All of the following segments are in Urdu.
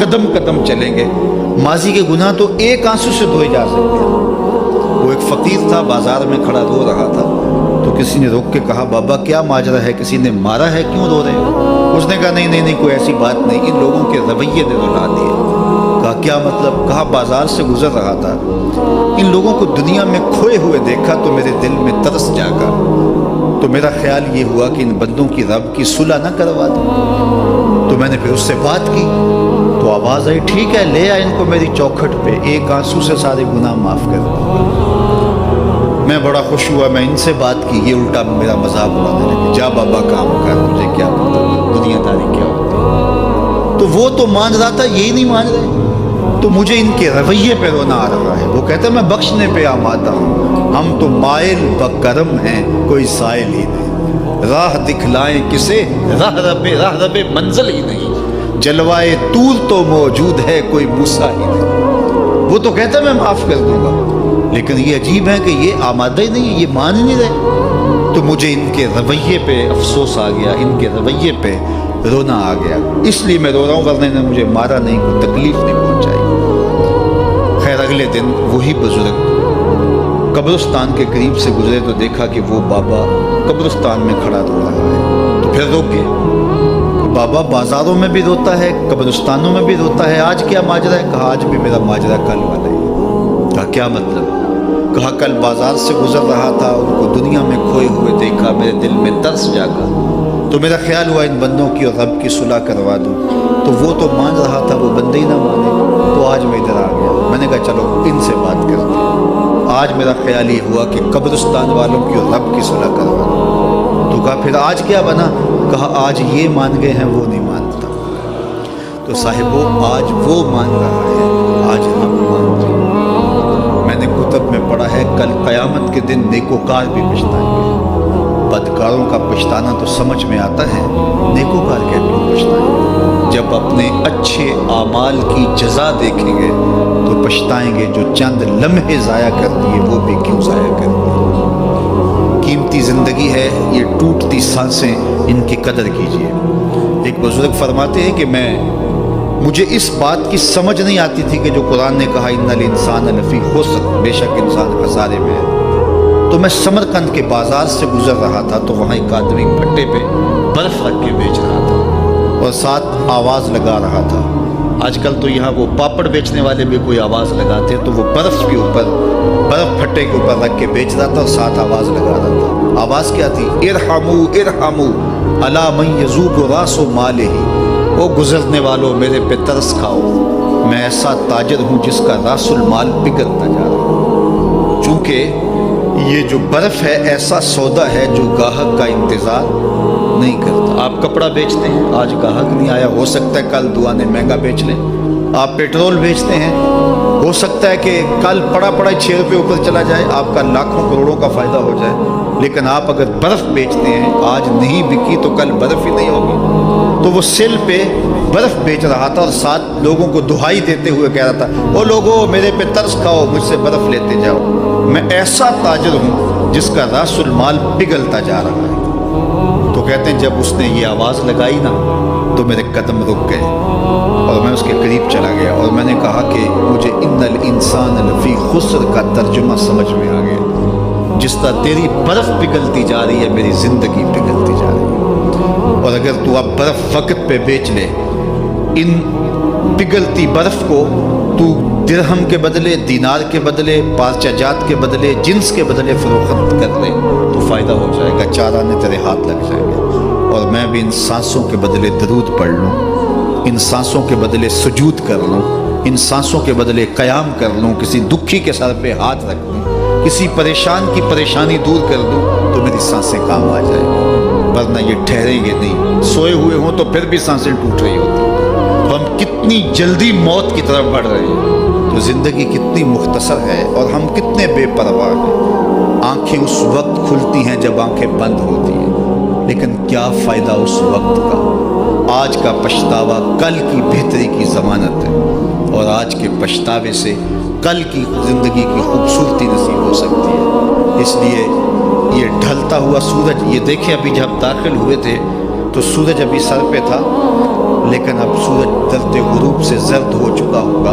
قدم قدم چلیں گے۔ ماضی کے گناہ تو ایک آنسو سے دھوئے جا سکتے ہیں۔ وہ ایک فقیر تھا، بازار میں کھڑا رو رہا تھا، تو کسی نے روک کے کہا بابا کیا ماجرا ہے، کسی نے مارا ہے، کیوں رو رہے ہو؟ اس نے کہا نہیں کوئی ایسی بات نہیں، ان لوگوں کے رویے نے رلا دیے۔ کہا کیا مطلب؟ کہا بازار سے گزر رہا تھا، ان لوگوں کو دنیا میں کھوئے ہوئے دیکھا تو میرے دل میں ترس جاگا، تو میرا خیال یہ ہوا کہ ان بندوں کی رب کی صلح نہ کروا دوں۔ تو میں نے پھر اس سے بات کی تو آواز آئی ٹھیک ہے لے آ ان کو میری چوکھٹ پہ، ایک آنسو سے سارے گناہ معاف کر دوں گا۔ میں بڑا خوش ہوا، میں ان سے بات کی، یہ الٹا میرا مذاق اڑانے لگے، جا بابا کام کر، مجھے کیا پتا دنیا داری کیا ہوتی ہے۔ تو وہ تو مان رہا تھا، یہی نہیں مان رہے، تو مجھے ان کے رویے پہ رونا آ رہا ہے۔ وہ کہتا ہے میں بخشنے پہ آمادہ ہوں، ہم تو مائل بکرم ہیں، کوئی سائل ہی نہیں، راہ دکھلائیں کسے، راہ رب منزل ہی نہیں، جلوائے طور تو موجود ہے، کوئی موسیٰ ہی نہیں۔ وہ تو کہتا ہے میں معاف کر دوں گا، لیکن یہ عجیب ہے کہ یہ آمادہ ہی نہیں ہے، یہ مان ہی نہیں رہے۔ تو مجھے ان کے رویے پہ افسوس آ گیا، ان کے رویے پہ رونا آ گیا، اس لیے میں رو رہا ہوں، ورنہ نے مجھے مارا نہیں، کوئی تکلیف نہیں پہنچائی۔ خیر اگلے دن وہی بزرگ قبرستان کے قریب سے گزرے تو دیکھا کہ وہ بابا قبرستان میں کھڑا رو رہا ہے، تو پھر روک گیا۔ بابا بازاروں میں بھی روتا ہے، قبرستانوں میں بھی روتا ہے، آج کیا ماجرا ہے؟ کہا آج بھی میرا ماجرا کل والا ہے۔ کہا کیا مطلب؟ کہا کل بازار سے گزر رہا تھا، ان کو دنیا میں کھوئے ہوئے دیکھا، میرے دل میں ترس جاگا، تو میرا خیال ہوا ان بندوں کی اور رب کی صلح کروا دوں۔ تو وہ تو مان رہا تھا، وہ بندے ہی نہ مانے، تو آج میں ادھر آ گیا۔ میں نے کہا چلو ان سے بات کرتے ہیں۔ آج میرا خیال یہ ہوا کہ قبرستان والوں کی اور رب کی صلح کروا دوں۔ تو کہا پھر آج کیا بنا؟ کہا آج یہ مان گئے ہیں، وہ نہیں مانتا۔ تو صاحبو آج وہ مان رہا ہے، آج ہم مان رہے ہیں۔ میں نے کتب میں پڑھا ہے کل قیامت کے دن نیکوکار بھی پچھتائیں گے۔ بدکاروں کا پچھتانا تو سمجھ میں آتا ہے، نیکوکار کیوں پچھتائیں گے؟ جب اپنے اچھے اعمال کی جزا دیکھیں گے تو پچھتائیں گے، جو چند لمحے ضائع کر دیے وہ بھی کیوں ضائع کر دیے۔ قیمتی زندگی ہے، یہ ٹوٹتی سانسیں، ان کی قدر کیجیے۔ ایک بزرگ فرماتے ہیں کہ مجھے اس بات کی سمجھ نہیں آتی تھی کہ جو قرآن نے کہا ان الانسان لفی خسر، بے شک انسان خسارے میں ہے، تو میں سمرقند کے بازار سے گزر رہا تھا تو وہاں ایک آدمی پٹے پہ برف رکھ کے بیچ رہا تھا اور ساتھ آواز لگا رہا تھا۔ آج کل تو یہاں وہ پاپڑ بیچنے والے بھی کوئی آواز لگاتے، تو وہ برف کے اوپر، برف پھٹے کے اوپر رکھ کے بیچ رہا تھا اور ساتھ آواز لگا رہا تھا۔ آواز کیا تھی؟ ارحمو ارحمو الا من یذوب راس مالہ، او گزرنے والوں میرے پہ ترس کھاؤ، میں ایسا تاجر ہوں جس کا راس المال پگھلتا جا رہا ہے۔ چونکہ یہ جو برف ہے ایسا سودا ہے جو گاہک کا انتظار نہیں کرتا۔ آپ کپڑا بیچتے ہیں، آج گاہک نہیں آیا، ہو سکتا ہے کل دعا نے مہنگا بیچ لیں۔ آپ پیٹرول بیچتے ہیں، ہو سکتا ہے کہ کل پڑا 6 روپے اوپر چلا جائے، آپ کا لاکھوں کروڑوں کا فائدہ ہو جائے۔ لیکن آپ اگر برف بیچتے ہیں، آج نہیں بکی تو کل برف ہی نہیں ہوگی۔ تو وہ سل پہ برف بیچ رہا تھا اور ساتھ لوگوں کو دہائی دیتے ہوئے کہہ رہا تھا او لوگو میرے پہ ترس کھاؤ، مجھ سے برف لیتے جاؤ، میں ایسا تاجر ہوں جس کا راس المال پگھلتا جا رہا ہے۔ تو کہتے ہیں جب اس نے یہ آواز لگائی نا تو میرے قدم رک گئے اور میں اس کے قریب چلا گیا اور میں نے کہا کہ مجھے ان الانسان لفی خسر کا ترجمہ سمجھ میں آ گیا۔ جس طرح تیری برف پگھلتی جا رہی ہے، میری زندگی پگھلتی جا رہی ہے، اور اگر تو اب برف وقت پہ بیچ لے، ان پگھلتی برف کو تو درہم کے بدلے، دینار کے بدلے، پارچہ جات کے بدلے، جنس کے بدلے فروخت کر لے تو فائدہ ہو جائے گا، 4 آنے تیرے ہاتھ لگ جائیں گے۔ اور میں بھی ان سانسوں کے بدلے درود پڑھ لوں، ان سانسوں کے بدلے سجود کر لوں، ان سانسوں کے بدلے قیام کر لوں، کسی دکھی کے سر پہ ہاتھ رکھ دوں، کسی پریشان کی پریشانی دور کر دوں تو میری سانسیں کام آ جائیں گی، ورنہ یہ ٹھہریں گے نہیں۔ سوئے ہوئے ہوں تو پھر بھی سانسیں ٹوٹ رہی ہوتی ہیں، تو ہم کتنی جلدی موت کی طرف بڑھ رہے ہیں، تو زندگی کتنی مختصر ہے اور ہم کتنے بے پرواہ ہیں۔ آنکھیں اس وقت کھلتی ہیں جب آنکھیں بند ہوتی ہیں، لیکن کیا فائدہ اس وقت کا؟ آج کا پچھتاوا کل کی بہتری کی ضمانت ہے، اور آج کے پچھتاوے سے کل کی زندگی کی خوبصورتی نصیب ہو سکتی ہے۔ اس لیے یہ ڈھلتا ہوا سورج، یہ دیکھیں ابھی جب داخل ہوئے تھے تو سورج ابھی سر پہ تھا، لیکن اب سورج درد غروب سے زرد ہو چکا ہوگا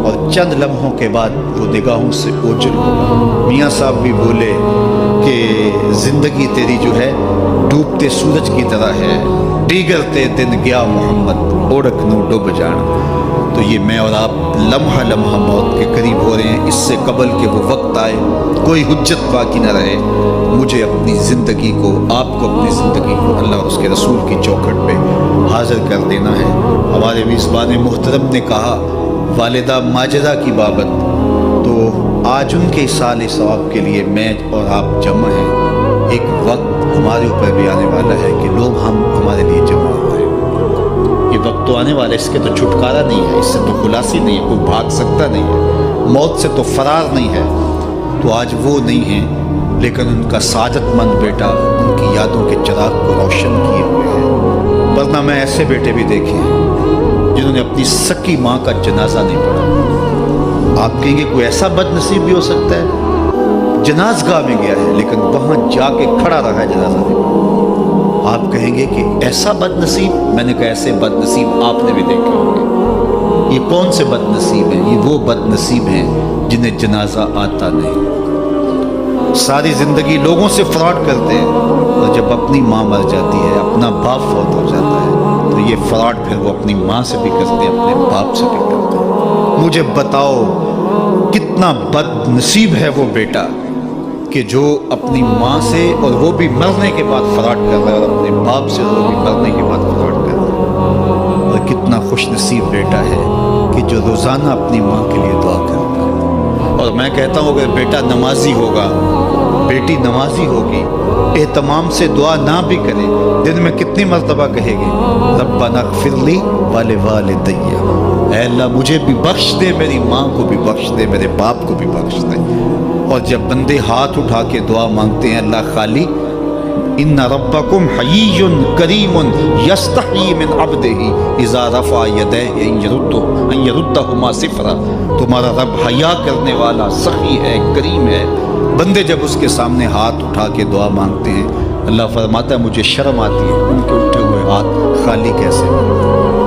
اور چند لمحوں کے بعد وہ نگاہوں سے اوجھل ہوگا۔ میاں صاحب بھی بولے کہ زندگی تیری جو ہے ڈوبتے سورج کی طرح ہے، ڈیگرتے دن گیا محمد اوڑک نو ڈوب جانا۔ تو یہ میں اور آپ لمحہ لمحہ موت کے قریب ہو رہے ہیں۔ اس سے قبل کہ وہ وقت آئے کوئی حجت باقی نہ رہے، مجھے اپنی زندگی کو، آپ کو اپنی زندگی کو اللہ اور اس کے رسول کی چوکھٹ پہ حاضر کر دینا ہے۔ ہمارے میزبان محترم نے کہا والدہ ماجدہ کی بابت، تو آج ان کے اصال ثواب کے لیے میں اور آپ جمع ہیں۔ ایک وقت ہمارے اوپر بھی آنے والا ہے کہ لوگ ہمارے لیے جمع ہوئے۔ یہ وقت تو آنے والا ہے، اس کے تو چھٹکارا نہیں ہے، اس سے تو خلاصی نہیں ہے، کوئی بھاگ سکتا نہیں ہے، موت سے تو فرار نہیں ہے۔ تو آج وہ نہیں ہیں، لیکن ان کا سعادت مند بیٹا ان کی یادوں کے چراغ کو روشن کیے ہوئے ہے۔ ورنہ میں ایسے بیٹے بھی دیکھے ہیں جنہوں نے اپنی سکی ماں کا جنازہ نہیں پڑھا۔ آپ کہیں گے کوئی ایسا بد نصیب بھی ہو سکتا ہے، جنازگاہ میں گیا ہے لیکن وہاں جا کے کھڑا رہا ہے جنازہ نہیں پڑھا۔ آپ کہیں گے کہ ایسا بد نصیب؟ میں نے کہا ایسے بد نصیب آپ نے بھی دیکھے ہوں گے۔ یہ کون سے بد نصیب ہیں؟ یہ وہ بد نصیب ہیں جنہیں جنازہ آتا نہیں، ساری زندگی لوگوں سے فراڈ کرتے ہیں، اور جب اپنی ماں مر جاتی ہے، اپنا باپ فوت ہو جاتا ہے، تو یہ فراڈ پھر وہ اپنی ماں سے بھی کرتے ہیں، اپنے باپ سے بھی کرتے ہیں۔ مجھے بتاؤ کتنا بد نصیب ہے وہ بیٹا کہ جو اپنی ماں سے، اور وہ بھی مرنے کے بعد فراڈ کر رہا ہے، اور اپنے باپ سے وہ بھی مرنے کے بعد فراڈ کر رہا ہے۔ اور کتنا خوش نصیب بیٹا ہے کہ جو روزانہ اپنی ماں کے لیے دعا کرتا ہے۔ اور میں کہتا ہوں اگر بیٹا نمازی ہوگا، بیٹی نمازی ہوگی، اہتمام سے دعا نہ بھی کرے، دن میں کتنی مرتبہ کہے گی ربنا اغفر لی ولوالدی، اے اللہ مجھے بھی بخش دے، میری ماں کو بھی بخش دے، میرے باپ کو بھی بخش دے۔ اور جب بندے ہاتھ اٹھا کے دعا مانگتے ہیں اللہ خالی ان ربکم حیی کریم یستحیی من عبدہ اذا رفع یدیہ ان یردہما صفرا، تمہارا رب حیا کرنے والا سخی ہے، کریم ہے۔ بندے جب اس کے سامنے ہاتھ اٹھا کے دعا مانگتے ہیں، اللہ فرماتا ہے مجھے شرم آتی ہے ان کے اٹھے ہوئے ہاتھ خالی کیسے۔